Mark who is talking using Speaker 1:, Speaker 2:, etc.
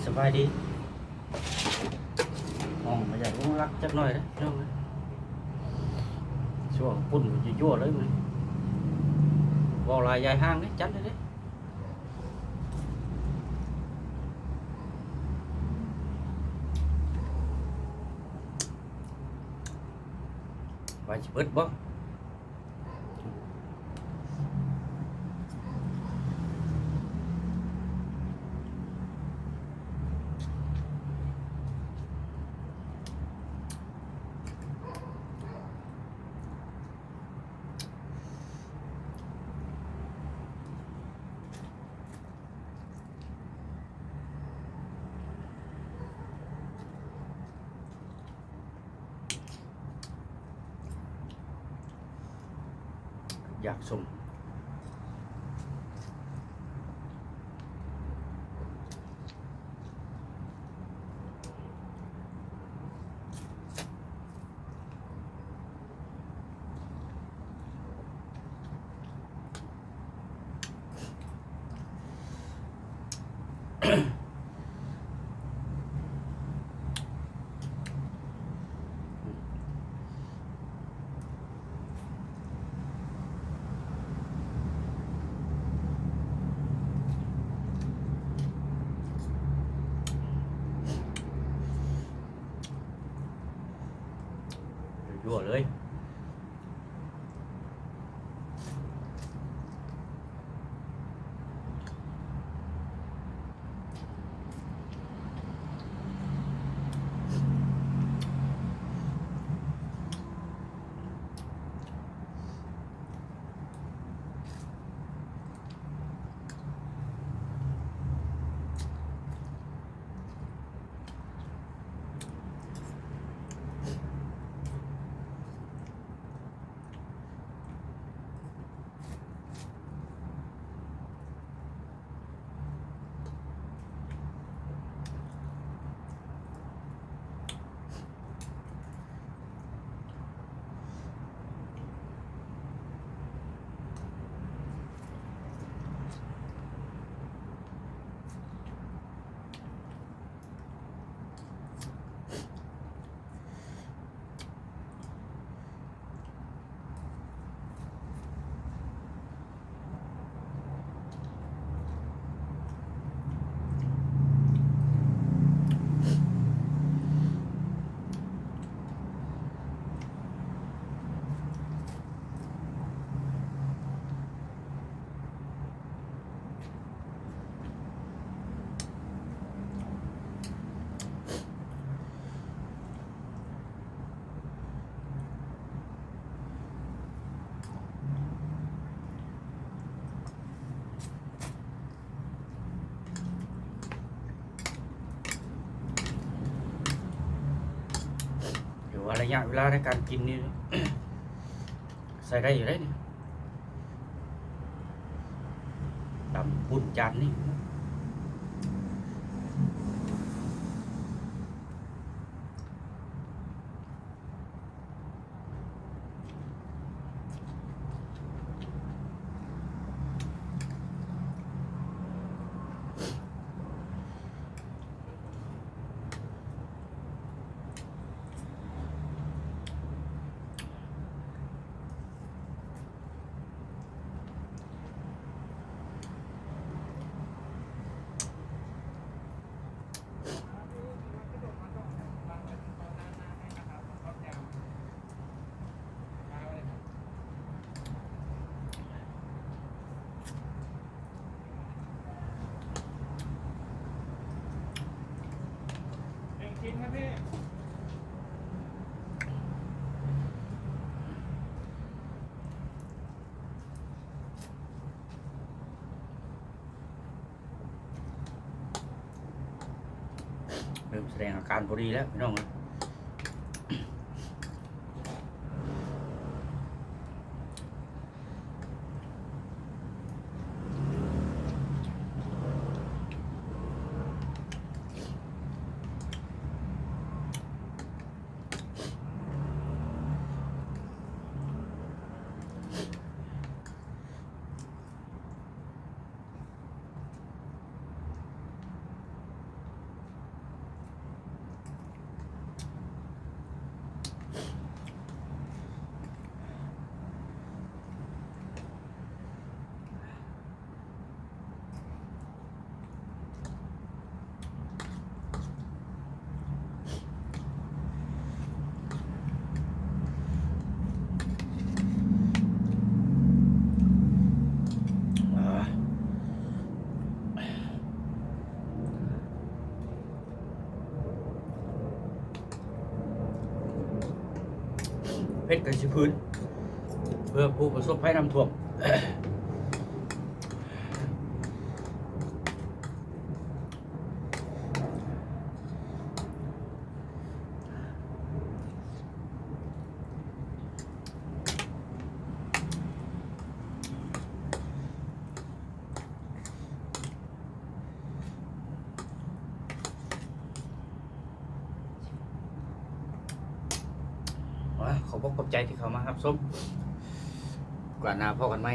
Speaker 1: สบายดีห้องมาจากลุงรักจักหน่อยนะน้องนะช่วงปุ่นจะยั่วเลยมั้ยบอกลายยายห้างđấyจัดเลยđấy vài chỉ bớt bóอยากสุ่มยั่วเลยระยะเวลาในการกินนี่ ใส่ได้อยู่ได้นี่ตำปุ่นจานนี่
Speaker 2: กินครับพี่
Speaker 1: เริ่มแสดงอาการพอดีแล้วพี่น้องนะ เพชรกับชิพื้น เพื่อผู้ประสบภัยน้ำท่วม ขอบอกขอบใจที่เขามาครับส้มกว่าหน้าพ่อกันไหม